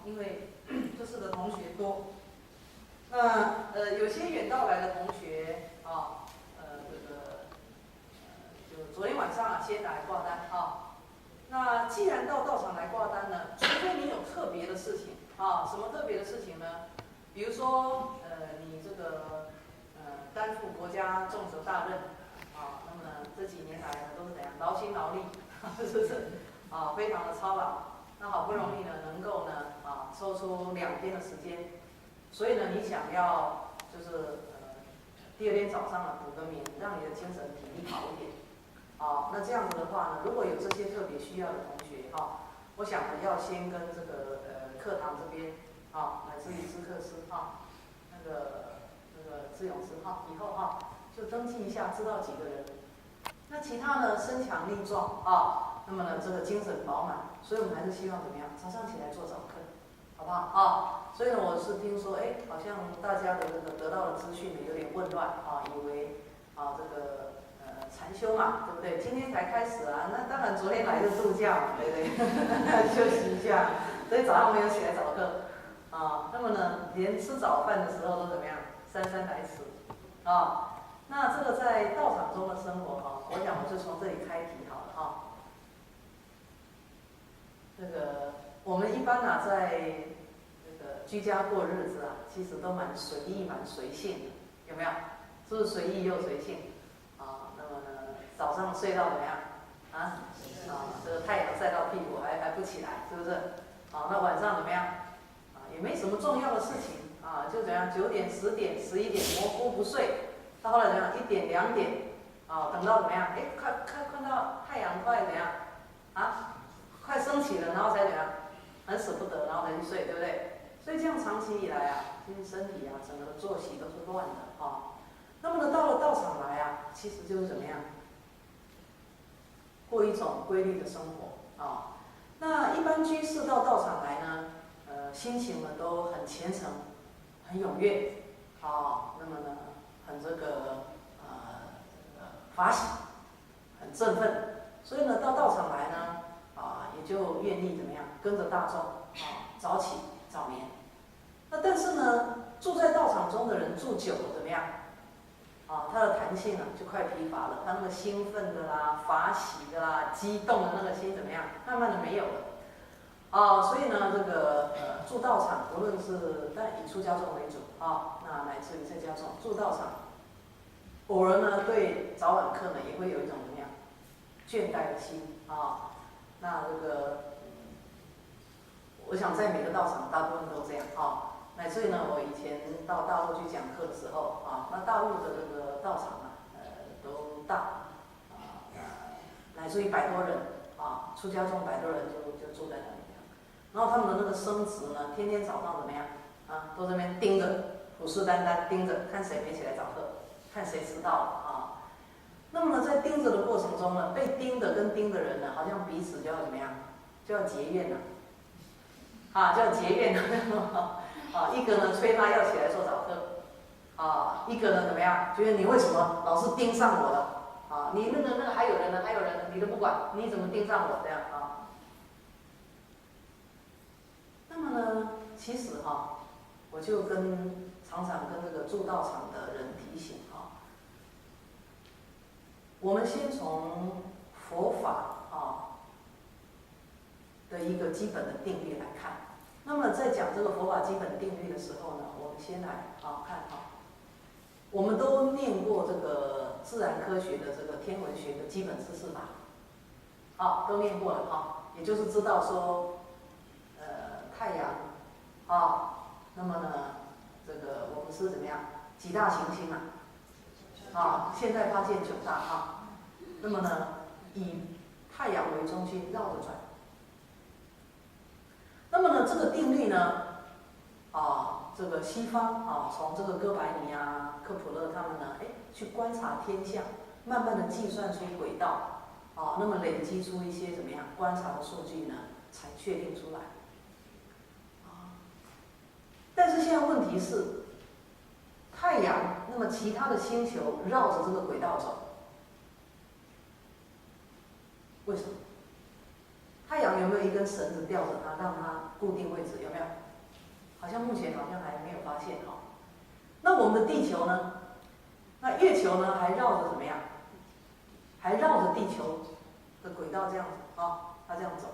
因为这次的同学多。那有些远道来的同学啊，就昨天晚上先来挂单啊。那既然到道场来挂单呢，除非你有特别的事情啊，什么特别的事情呢？比如说你这个担负国家重责大任啊，那么呢这几年来呢都是怎样劳心劳力，是不是啊？非常的操劳。那好不容易呢能够呢抽出2天的时间，所以呢你想要就是第2天早上呢补个眠，让你的精神体力好一点。那这样子的话呢，如果有这些特别需要的同学我想呢要先跟这个课堂这边乃至于知客师那个智勇师以后就登记一下，知道几个人。那其他呢身强力壮那么呢这个精神饱满，所以我们还是希望怎么样？早上起来做早课，好不好所以呢我是听说好像大家的这个得到的资讯呢有点混乱以为这个禅修嘛，对不对？今天才开始那当然昨天来的度假嘛，对不对？休息一下，所以早上没有起来早课那么呢，连吃早饭的时候都怎么样？姗姗来迟那这个在道场中的生活我想我就从这里开题好了这个我们一般在这个居家过日子其实都蛮随意、蛮随性的，有没有？是不是随意又随性那么呢，早上睡到怎么样这个太阳晒到屁股还不起来，是不是那晚上怎么样也没什么重要的事情就怎样9点、10点、11点模糊不睡，到后来怎样1点、2点等到怎么样？看到太阳快怎样快升起了，然后才怎样？很舍不得，然后才去睡，对不对？所以这样长期以来其实身体整个的作息都是乱的那么呢，到了道场来其实就是怎么样？过一种规律的生活那一般居士到道场来呢，心情呢都很虔诚，很踊跃那么呢，很这个法喜，很振奋，所以呢，到道场来呢也就愿意怎么样？跟着大众早起早眠。那但是呢，住在道场中的人住久了怎么样？他的弹性就快疲乏了，他那个兴奋的啦、法喜的啦、激动的那个心怎么样？慢慢的没有了所以呢，这个住道场，无论是但以出家众为主那乃至于在家众住道场，偶尔呢对早晚课呢也会有一种怎么样倦怠的心那这个我想在每个道场大部分都这样乃至于呢，我以前到大陆去讲课的时候那大陆的这个道场都大乃至于100多人出家众100多人就住在那里，然后他们的那个僧值呢，天天早上怎么样都在那边盯着，虎视眈眈盯着，看谁没起来早课，看谁迟到了那么呢，在盯着的过程中呢，被盯的跟盯的人呢，好像彼此就要怎么样，就要结怨了就要结怨了一个呢催他要起来做早课一个呢怎么样，觉得你为什么老是盯上我了你那个还有人呢，你都不管，你怎么盯上我这样那么呢，其实我就常常跟这个住道场的人提醒我们先从佛法的一个基本的定律来看。那么在讲这个佛法基本定律的时候呢，我们先来看我们都念过这个自然科学的这个天文学的基本知识吧都念过了也就是知道说太阳那么呢这个我们是怎么样几大行星现在发现9大那么呢以太阳为中心绕着转。那么呢这个定律呢这个西方从这个哥白尼科普勒他们呢去观察天象，慢慢的计算出轨道那么累积出一些怎么样观察的数据呢，才确定出来但是现在问题是太阳那么其他的星球绕着这个轨道走，为什么？太阳有没有一根绳子吊着它，让它固定位置，有没有？好像目前好像还没有发现哈。那我们的地球呢？那月球呢还绕着怎么样？还绕着地球的轨道这样子啊，它这样走。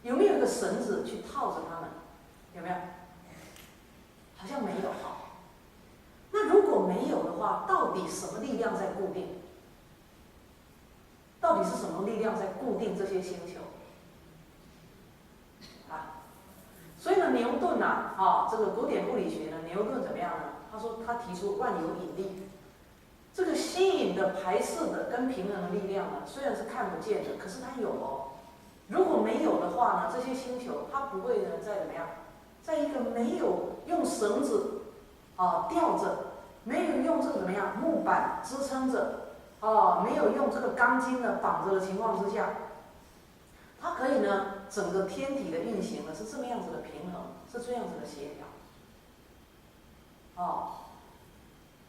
有没有一个绳子去套着它们？有没有？好像没有哈。那如果没有的话，到底什么力量在固定？到底是什么力量在固定这些星球？啊，所以呢，牛顿这个古典物理学呢，牛顿怎么样呢？他说他提出万有引力，这个吸引的、排斥的跟平衡的力量呢，虽然是看不见的，可是它有哦。如果没有的话呢，这些星球它不会呢再怎么样，在一个没有用绳子吊着，没有用这个怎么样木板支撑着，没有用这个钢筋呢绑着的情况之下，它可以呢整个天体的运行呢是这么样子的平衡，是这样子的协调。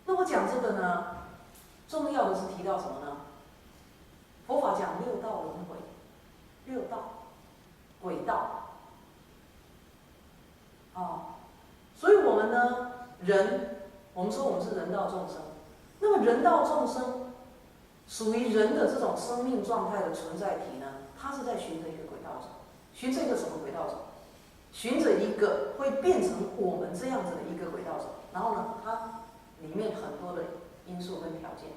那我讲这个呢，重要的是提到什么呢？佛法讲六道轮回，六道轨道。所以我们呢，我们说我们是人道众生，那么人道众生属于人的这种生命状态的存在体呢，它是在循着一个轨道走，循着一个什么轨道走？循着一个会变成我们这样子的一个轨道走，然后呢，它里面很多的因素跟条件。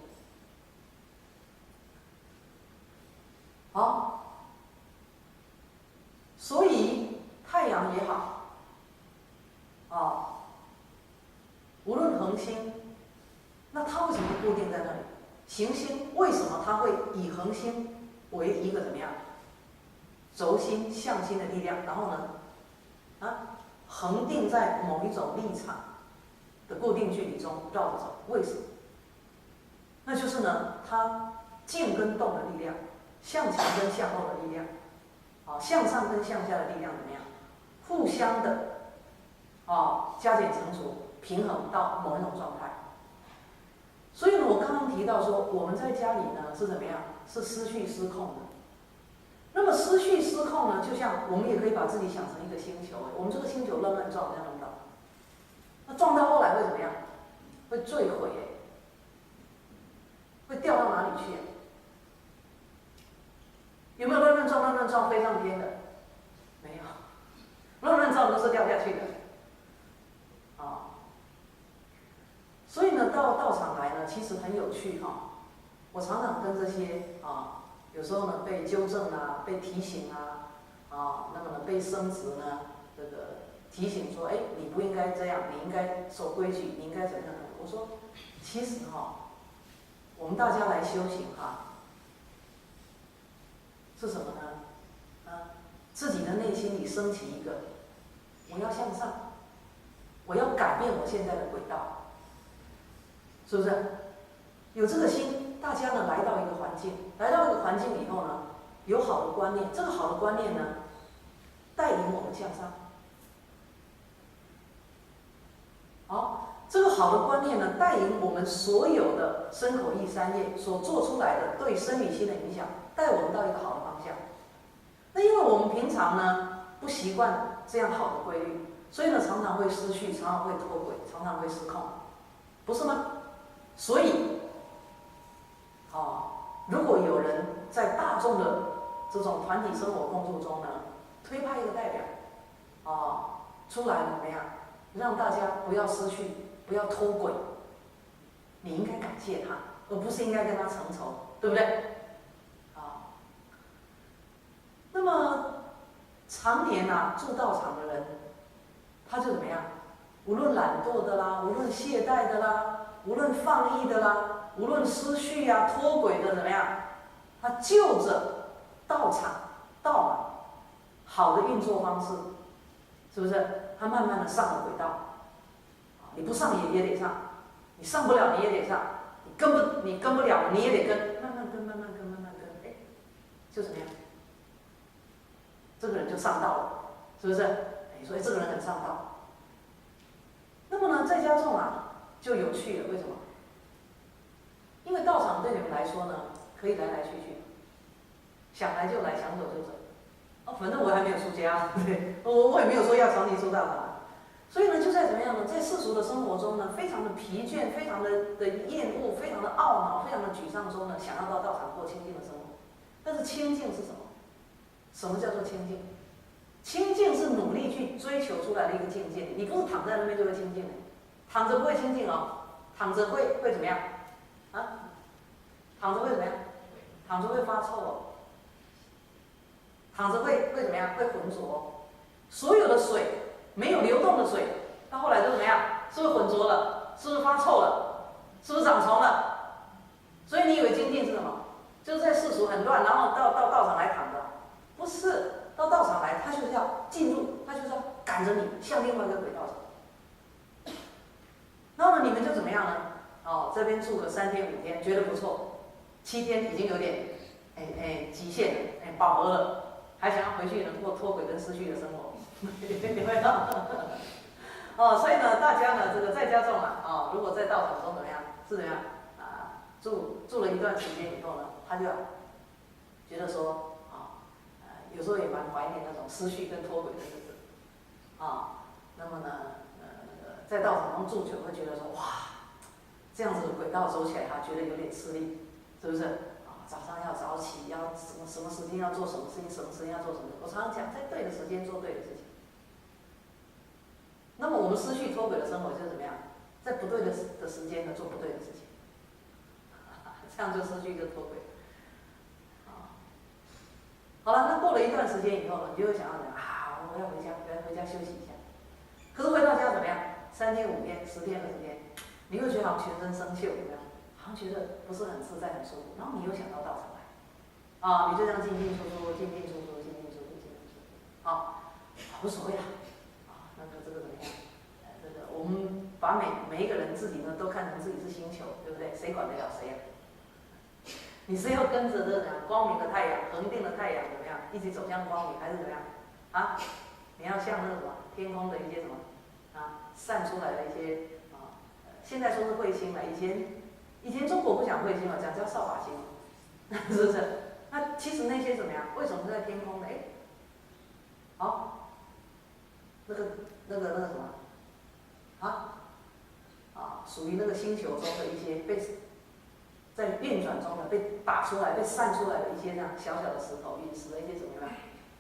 好，所以太阳也好。无论恒星，那它为什么固定在那里？行星为什么它会以恒星为一个怎么样轴心向心的力量，然后呢，恒定在某一种立场的固定距离中绕着走？为什么？那就是呢，它静跟动的力量，向前跟向后的力量，向上跟向下的力量怎么样？互相的加减乘除。平衡到某一种状态，所以呢，我刚刚提到说，我们在家里呢是怎么样？是失去失控的。那么失去失控呢，就像我们也可以把自己想成一个星球，我们这个星球乱乱撞，这样乱撞，那撞到后来会怎么样？会坠毁，会掉到哪里去？有没有乱乱撞、乱乱撞飞上天的？没有，乱乱撞都是掉下去的。所以呢，到道场来呢，其实很有趣哈。我常常跟这些有时候呢被纠正啊，被提醒那么呢被升职呢，这个提醒说，你不应该这样，你应该守规矩，你应该怎么样？我说，其实我们大家来修行是什么呢？自己的内心里升起一个，我要向上，我要改变我现在的轨道。是不是有这个心？大家呢来到一个环境，来到一个环境以后呢，有好的观念，这个好的观念呢，带领我们向上。这个好的观念呢，带领我们所有的身口意三业所做出来的对身与心的影响，带我们到一个好的方向。那因为我们平常呢不习惯这样好的规律，所以呢常常会失序，常常会脱轨，常常会失控，不是吗？所以，如果有人在大众的这种团体生活共作中呢，推派一个代表，出来怎么样，让大家不要失去，不要脱轨，你应该感谢他，而不是应该跟他成仇，对不对？那么常年住道场的人，他就怎么样？无论懒惰的啦，无论懈怠的啦。无论放逸的啦，无论失序脱轨的怎么样，他就着道场道好的运作方式，是不是？他慢慢的上了轨道，你不上也得上，你上不了你也得上，你跟不了你也得跟，慢慢跟，慢慢跟，慢慢跟，就怎么样？这个人就上道了，是不是？所以这个人很上道。那么呢，在家众就有趣了，为什么？因为道场对你们来说呢，可以来来去去，想来就来，想走就走，哦，反正我还没有出家，对，我也没有说要长期出道的。所以呢，就在怎么样呢，在世俗的生活中呢，非常的疲倦，非常的厌恶，非常的懊恼，非常的沮丧中呢，想要到道场过清净的生活。但是清净是什么？什么叫做清净？清净是努力去追求出来的一个境界，你不是躺在那边就会清净的，躺着不会清净哦，躺着会怎么样？啊？躺着会怎么样？躺着会发臭哦，躺着会怎么样？会浑浊。所有的水，没有流动的水，到后来都怎么样？是不是浑浊了？是不是发臭了？是不是长虫了？所以你以为精进是什么？就是在世俗很乱，然后到道场来躺着？不是，到道场来，他就是要进入，他就是要赶着你向另外一个轨道走。然后呢，你们就怎么样呢？哦，这边住个3天5天，觉得不错，7天已经有点极限了，饱和了，还想要回去能过脱轨跟失去的生活，你会吗？哦，所以呢，大家呢，这个在家众啊，哦，如果在道场中怎么样，是怎么样啊？住了一段时间以后呢，他就觉得说有时候也蛮怀念那种失去跟脱轨的日子啊。那么呢，在道场中住久，会觉得说哇，这样子的轨道走起来，他觉得有点吃力，是不是？早上要早起，要什么时间要做什么事情，什么时间要做什么。我常常讲，在对的时间做对的事情。那么我们失去脱轨的生活就是怎么样？在不对的时间呢做不对的事情，这样就失去一个脱轨。好了，那过了一段时间以后呢，你就会想要怎么样我要回家，我要回家休息一下。可是回到家怎么样？3天5天10天20天，你会觉得好像全身生锈，有没有？好像觉得不是很自在、很舒服。然后你又想到道场来，你就这样进进出出，进进出出，进进出出，进进出出，无所谓啦。这个怎么样？这个我们把每一个人自己呢都看成自己是星球，对不对？谁管得了谁啊？你是要跟着这个光明的太阳，恒定的太阳怎么样，一起走向光明，还是怎么样？你要像那个什么天空的一些什么散出来的一些现在说是彗星了，以前中国不讲彗星了，讲叫扫把星，是不是？那其实那些怎么样？为什么是在天空呢？那个什么属于那个星球中的一些在运转中的被打出来、被散出来的一些这样小小的石头、陨石的一些怎么样？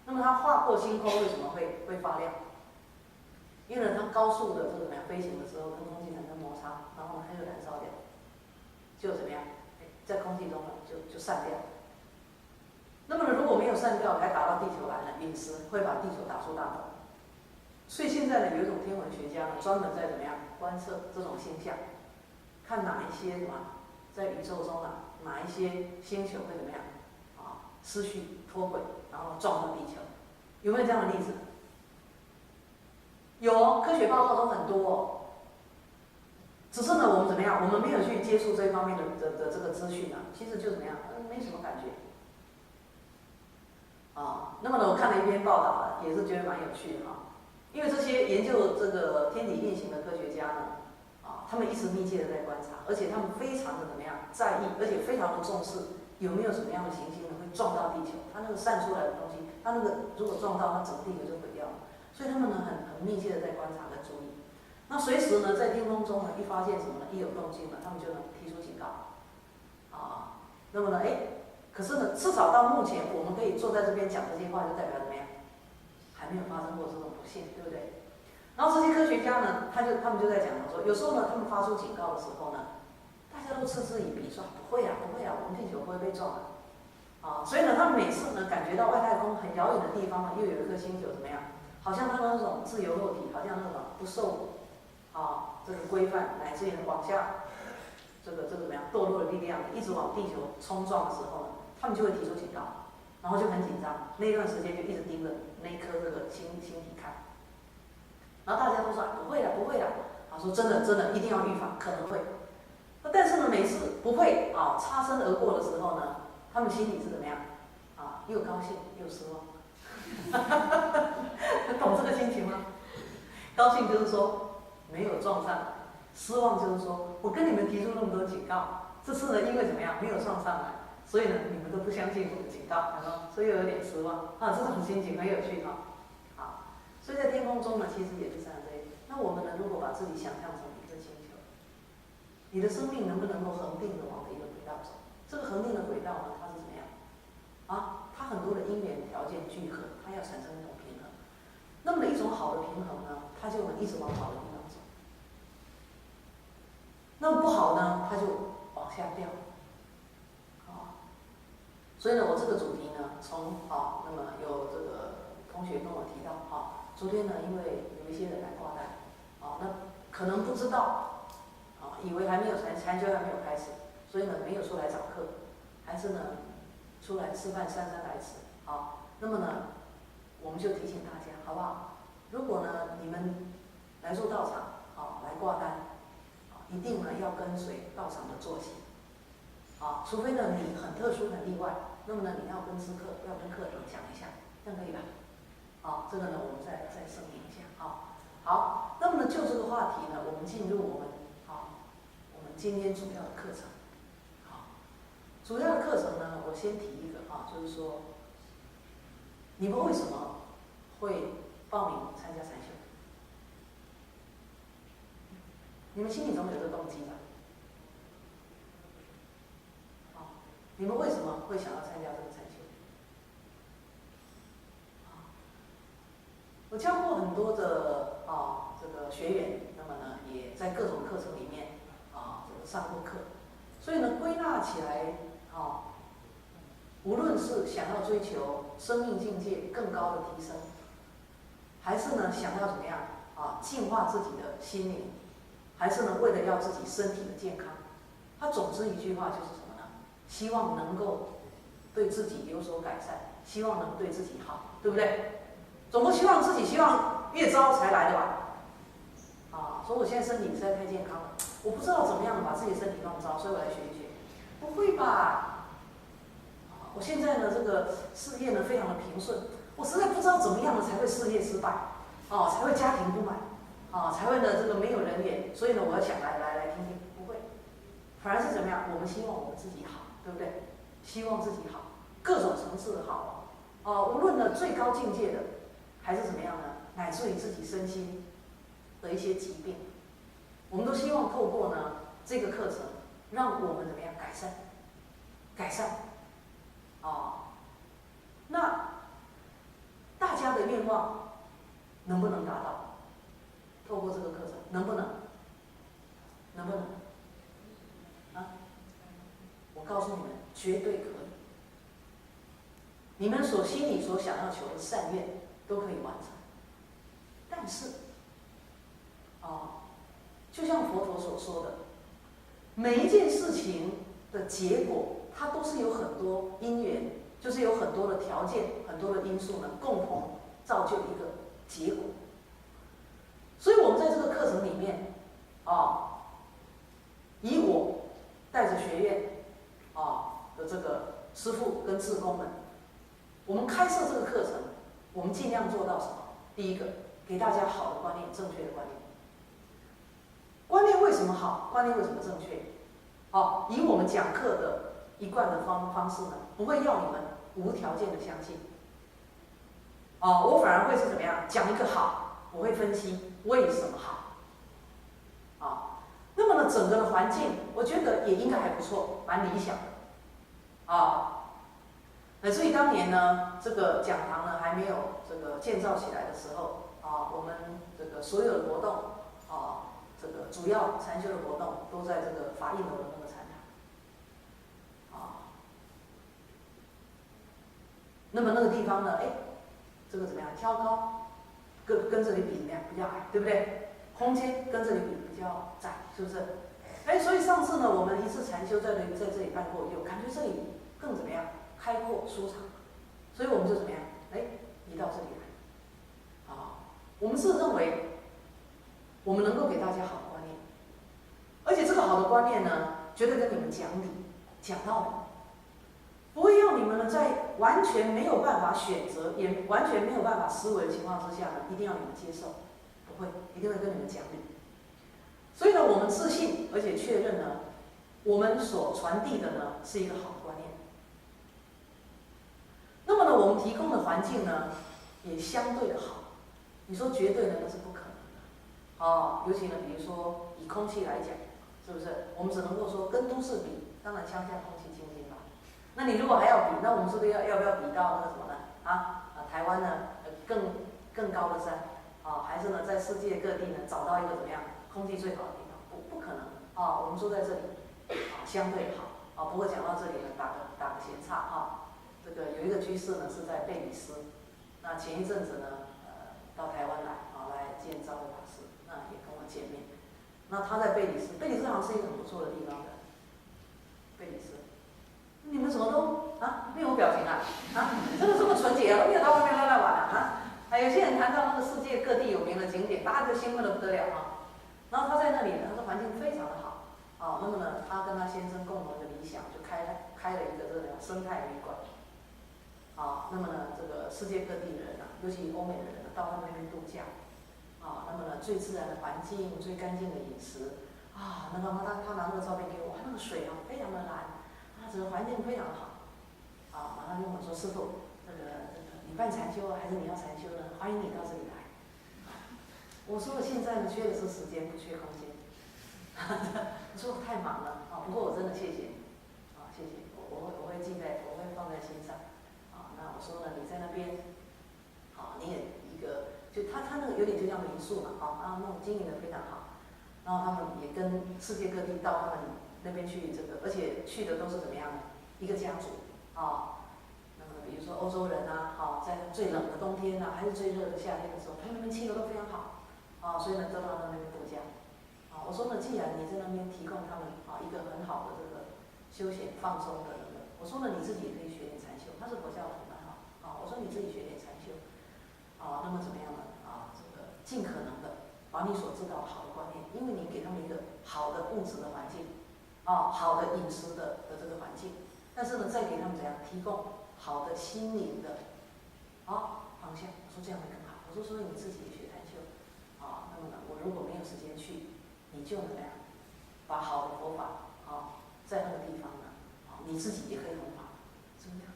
那么它划过星空，为什么会发亮？因为呢，它高速的这个怎么样飞行的时候，跟空气产生摩擦，然后呢，它就燃烧掉，就怎么样？在空气中呢，就散掉。那么呢，如果没有散掉，还打到地球来了，陨石会把地球打出大洞。所以现在呢，有一种天文学家呢，专门在怎么样观测这种星象，看哪一些什么在宇宙中哪一些星球会怎么样失去脱轨，然后撞到地球，有没有这样的例子？有，科学报告都很多只是呢，我们怎么样？我们没有去接触这一方面的这个资讯其实就怎么样，没什么感觉。那么呢，我看了一篇报道也是觉得蛮有趣的因为这些研究这个天体运行的科学家呢，他们一直密切的在观察，而且他们非常的怎么样在意，而且非常的重视有没有什么样的行星呢会撞到地球，它那个散出来的东西，它那个如果撞到，它整个地球就毁掉了。所以他们呢很密切的在观察跟注意。那随时呢在天空中呢一发现什么呢，一有动静呢，他们就能提出警告。那么呢，可是呢，至少到目前我们可以坐在这边讲这些话，就代表怎么样？还没有发生过这种不幸，对不对？然后这些科学家呢，他们就在讲说，有时候呢，他们发出警告的时候呢，大家都嗤之以鼻，说不会不会我们地球不会被撞所以呢，他们每次呢感觉到外太空很遥远的地方呢，又有一颗星球怎么样？好像他们那种自由落体，好像那种不受这个规范，乃至于往下这个怎么样堕落的力量，一直往地球冲撞的时候呢，他们就会提出警告，然后就很紧张，那一段时间就一直盯着那一颗这个星体看，然后大家都说不会的，说真的一定要预防，可能会。但是呢，每次不会擦身而过的时候呢，他们心里是怎么样又高兴又失望。懂这个心情吗？高兴就是说没有撞上来，失望就是说我跟你们提出那么多警告，这次呢因为怎么样没有撞上来，所以呢，你们都不相信我的警告，所以有点失望啊。这种心情很有趣哈。好，所以在天空中呢，其实也是这样的。那我们呢，如果把自己想象成一颗星球，你的生命能不能够恒定的往的一个轨道走？这个恒定的轨道呢，它是怎么样？啊，它很多的因缘条件聚合，它要产生一种平衡。那么一种好的平衡呢，它就能一直往好的地方走。那么不好呢，它就往下掉。所以呢，我这个主题呢，那么有这个同学跟我提到，昨天呢，因为有一些人来挂单，那可能不知道，以为还没有禅修还没有开始，所以呢没有出来找课，还是呢出来吃饭姗姗来迟，那么呢，我们就提醒大家，好不好？如果呢你们来做道场，来挂单，一定呢要跟随道场的作息，除非呢你很特殊很例外。那么呢，你要跟师课，要跟课程讲一下，这样可以吧？这个呢，我们再声明一下好，那么呢，就这个话题呢，我们进入我们今天主要的课程。主要的课程呢，我先提一个就是说，你们为什么会报名参加禅修？你们心里总有这个动机吧？你们为什么会想要参加这个禅修？我教过很多的这个学员，那么呢也在各种课程里面这个上过课，所以呢归纳起来无论是想要追求生命境界更高的提升，还是呢想要怎么样净化自己的心灵，还是呢为了要自己身体的健康，它总之一句话就是什么呢？希望能够对自己有所改善，希望能对自己好，对不对？总不希望自己希望越糟才来的吧？说我现在身体实在太健康了，我不知道怎么样把自己的身体弄糟，所以我来学一学。不会吧？我现在呢这个事业呢非常的平顺，我实在不知道怎么样才会事业失败，才会家庭不满，才会呢这个没有人缘，所以呢我要想来听听，不会，反而是怎么样？我们希望我们自己好，对不对？希望自己好，各种层次的好无论呢最高境界的。还是怎么样呢？乃至于自己身心的一些疾病，我们都希望透过呢这个课程，让我们怎么样改善？那大家的愿望能不能达到？透过这个课程，能不能？我告诉你们，绝对可以。你们心里所想要求的善愿。都可以完成，但是，就像佛陀所说的，每一件事情的结果，它都是有很多因缘，就是有很多的条件、很多的因素呢，共同造就一个结果。所以我们在这个课程里面，以我带着学院的这个师父跟志工们，我们开设这个课程。我们尽量做到什么？第一个，给大家好的观念，正确的观念。观念为什么好？观念为什么正确？以我们讲课的一贯的方式呢，不会要你们无条件的相信。我反而会是怎么样？讲一个好，我会分析为什么好。那么呢，整个的环境，我觉得也应该还不错，蛮理想的。所以当年呢，这个讲堂呢还没有这个建造起来的时候，我们这个所有的活动，这个主要禅修的活动都在这个法印楼的那个禅堂，那么那个地方呢，这个怎么样？挑高跟这里比怎么样？比较矮，对不对？空间跟这里比较窄，是不是？所以上次呢，我们一次禅修在这里办过，有感觉这里更怎么样？开阔舒畅，所以我们就怎么样？移到这里来。我们是认为我们能够给大家好的观念，而且这个好的观念呢，绝对跟你们讲理、讲道理，不会要你们呢在完全没有办法选择，也完全没有办法思维的情况之下呢，一定要你们接受，不会，一定会跟你们讲理。所以呢，我们自信，而且确认呢，我们所传递的呢是一个好的观念。我们提供的环境呢，也相对的好。你说绝对的那是不可能的。哦，尤其呢，比如说以空气来讲，是不是？我们只能够说跟都市比，当然乡下空气清新吧。那你如果还要比，那我们是不是要不要比到那个什么呢？台湾呢，更高的山，还是呢在世界各地呢找到一个怎么样空气最好的地方？不可能我们住在这里，相对好不过讲到这里呢，打个闲岔这个有一个居士呢是在贝里斯，那前一阵子呢，到台湾来见赵慧法师，那也跟我见面。那他在贝里斯好像是一个很不错的地方的。贝里斯，你们怎么都没有表情真的这么纯洁都没有到外面乱玩有些人谈到那个世界各地有名的景点，大家就兴奋得不得了然后他在那里呢，他说环境非常的好那么呢，他跟他先生共同的理想，就开了一个这个生态旅馆那么呢，这个世界各地的人尤其欧美的人到他们那边度假那么呢，最自然的环境，最干净的饮食那么他拿那个照片给我，那个水非常的蓝整个环境非常的好马上跟我说师父，这个你办禅修还是你要禅修呢？欢迎你到这里来。我说我现在呢缺的是时间，不缺空间。我说我太忙了不过我真的谢谢你谢谢我会放在心上那我说呢，你在那边你也一个就他那个有点就像民宿嘛那种经营的非常好，然后他们也跟世界各地到他们那边去而且去的都是怎么样的一个家族那么比如说欧洲人在最冷的冬天还是最热的夏天的时候，他们那边气候都非常好所以呢都到那边度假我说呢，既然你在那边提供他们一个很好的这个休闲放松的我说呢你自己也可以学点禅修，他是佛教徒我说你自己学点禅修那么怎么样呢这个尽可能的把你所知道的好的观念，因为你给他们一个好的物质的环境好的饮食的这个环境，但是呢再给他们怎样提供好的心灵的方向。我说这样会更好。我说所以你自己也学禅修那么呢我如果没有时间去，你就怎么样把好的佛法在那个地方呢你自己也可以弘法，是不是这样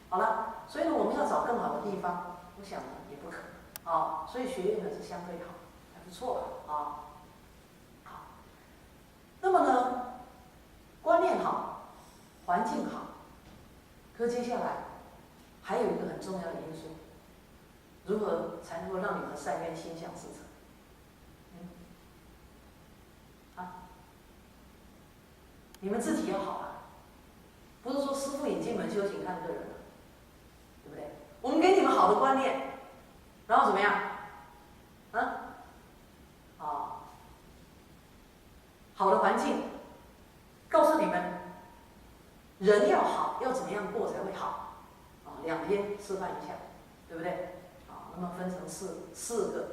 好了，所以呢我们要找更好的地方，我想呢也不可能所以学院呢是相对好，还不错的好。那么呢观念好，环境好，可接下来还有一个很重要的因素，如何才能够让你们的善愿心想事成？你们自己要好不是说师父引进门修行看个人对不对？我们给你们好的观念，然后怎么样？好的环境，告诉你们人要好，要怎么样过才会好两边示范一下，对不对？那么分成四个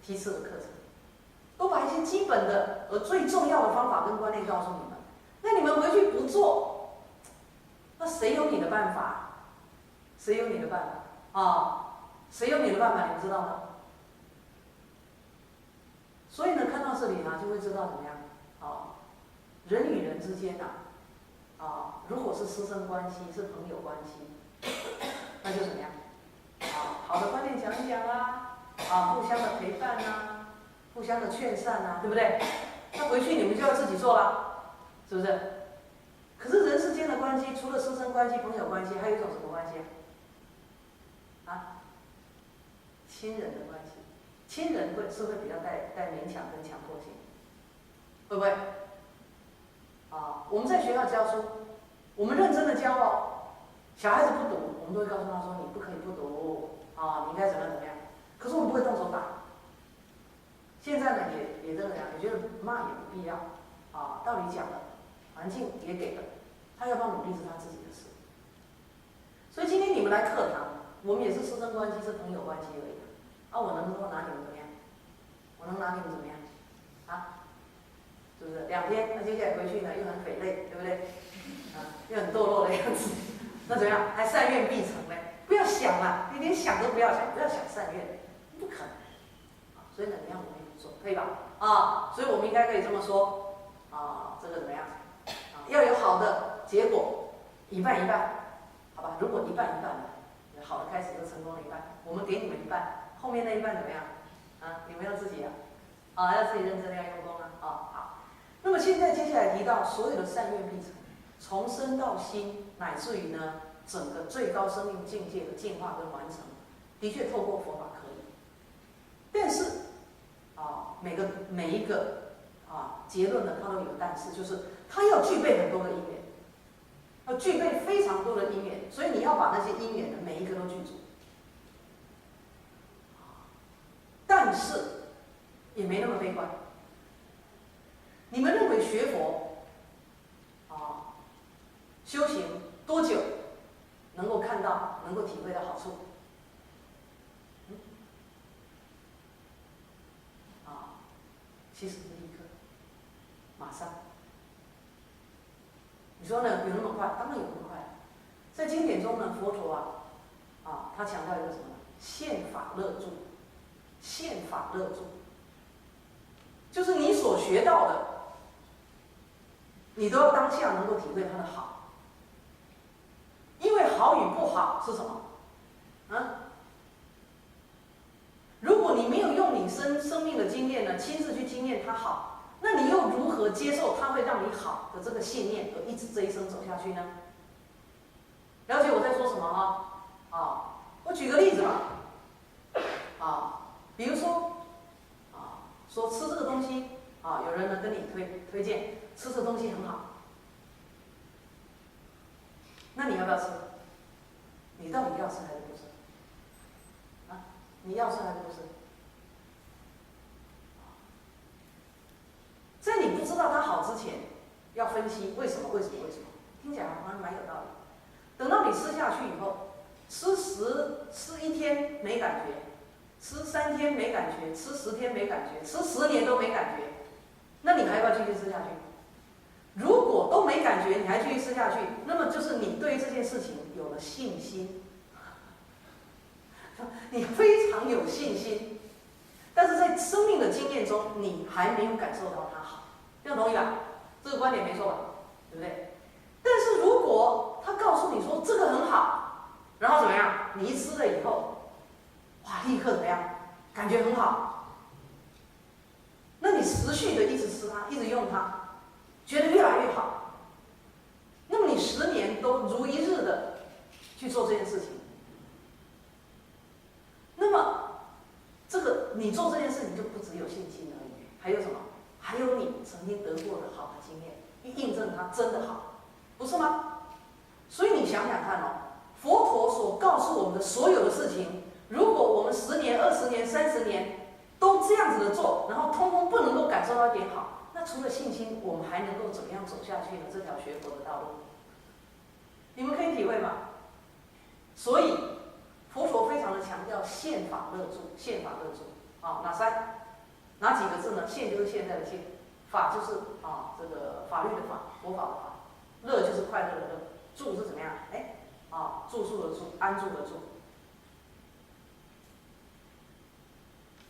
梯次的课程，都把一些基本的和最重要的方法跟观念告诉你们。那你们回去不做，那谁有你的办法？谁有你的办法谁有你的办法？你们知道吗？所以呢，看到这里呢，就会知道怎么样人与人之间如果是师生关系，是朋友关系，那就怎么样好的观念讲一讲互相的陪伴互相的劝善对不对？那回去你们就要自己做了，是不是？可是人世间的关系，除了师生关系、朋友关系，还有一种什么关系亲人的关系。亲人是会比较带勉强跟强迫性，会不会？我们在学校教书，我们认真的教小孩子不读，我们都会告诉他说你不可以不读你应该怎么样。可是我们不会动手打。现在呢也这样，也觉得骂也不必要道理讲了，环境也给了，他要不要努力是他自己的事。所以今天你们来课堂，我们也是师生关系，是朋友关系而已我能够拿你们怎么样？我能拿你们怎么样？是不是？2天，那接下来回去呢又很匪类，对不对？又很堕落的样子，那怎么样？还善愿必成呢？不要想了，你连想都不要想，不要想善愿，不可能。所以呢，你要努力做，可以吧？所以我们应该可以这么说这个怎么样？要有好的结果，一半一半，好吧？如果一半一半的，好的开始就成功了一半，我们给你们一半，后面那一半怎么样？啊，你们要自己要自己认真要用功好。那么现在接下来提到所有的善愿必成，从身到心，乃至于呢整个最高生命境界的进化跟完成，的确透过佛法可以。但是每一个结论呢，它都有但是，就是它要具备很多的因缘，要具备非常多的因缘，所以你要把那些因缘呢每一个都具足。但是也没那么悲观。你们认为学佛修行多久能够看到、能够体会到好处？其实是立刻，马上。你说呢？有那么快？当然有那么快。在经典中呢，佛陀他强调一个什么呢？现法乐住，现法乐住，就是你所学到的，你都要当下能够体会它的好。因为好与不好是什么？如果你没有用你生命的经验呢，亲自去经验它好，那你又如何接受它会让你好的这个信念，而一直这一生走下去呢？了解我在说什么吗？我举个例子吧，比如说说吃这个东西有人呢跟你推荐吃这个东西很好，那你要不要吃？你到底要吃还是不吃？你要吃还是不吃？在你不知道它好之前，要分析为什么，听起来好像蛮有道理。等到你吃下去以后，吃1天没感觉，吃3天没感觉，吃10天没感觉，吃10年都没感觉，那你还要不要继续吃下去？如果都没感觉，你还继续吃下去，那么就是你对于这件事情有了信心，你非常有信心，但是在生命的经验中，你还没有感受到它好，这样同意吧？这个观点没错吧？对不对？但是如果他告诉你说这个很好，然后怎么样？你一吃了以后，立刻怎么样？感觉很好，那你持续的一直吃它，一直用它，觉得越来越好，那么你10年都如一日的去做这件事情，那么这个你做这件事情就不只有信心而已，还有什么？还有你曾经得过的好的经验，去印证它真的好，不是吗？所以你想想看佛陀所告诉我们的所有的事情，如果我们10年、20年、30年都这样子的做，然后通通不能够感受到一点好，那除了信心，我们还能够怎么样走下去呢？这条学佛的道路，你们可以体会吗？所以佛陀非常的强调现法乐住，现法乐住哪几个字呢？现就是现在的现，法就是这个法律的法，佛法的法，乐就是快乐的乐，住是怎么样？住宿的住，安住的住。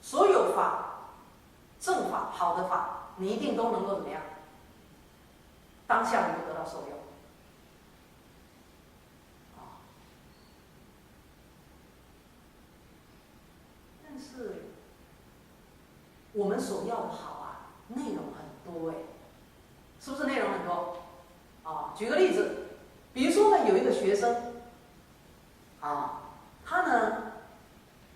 所有法，正法、好的法，你一定都能够怎么样？当下能够得到受用。但是我们所要的好内容很多是不是内容很多？举个例子，比如说呢，有一个学生他呢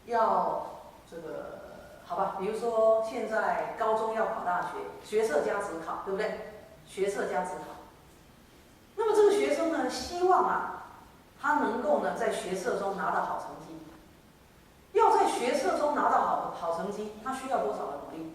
要这个好吧，比如说现在高中要考大学，学测加指考，对不对？学测加指考。那么这个学生呢，希望他能够呢在学测中拿到好成绩。要在学测中拿到好成绩，他需要多少的努力？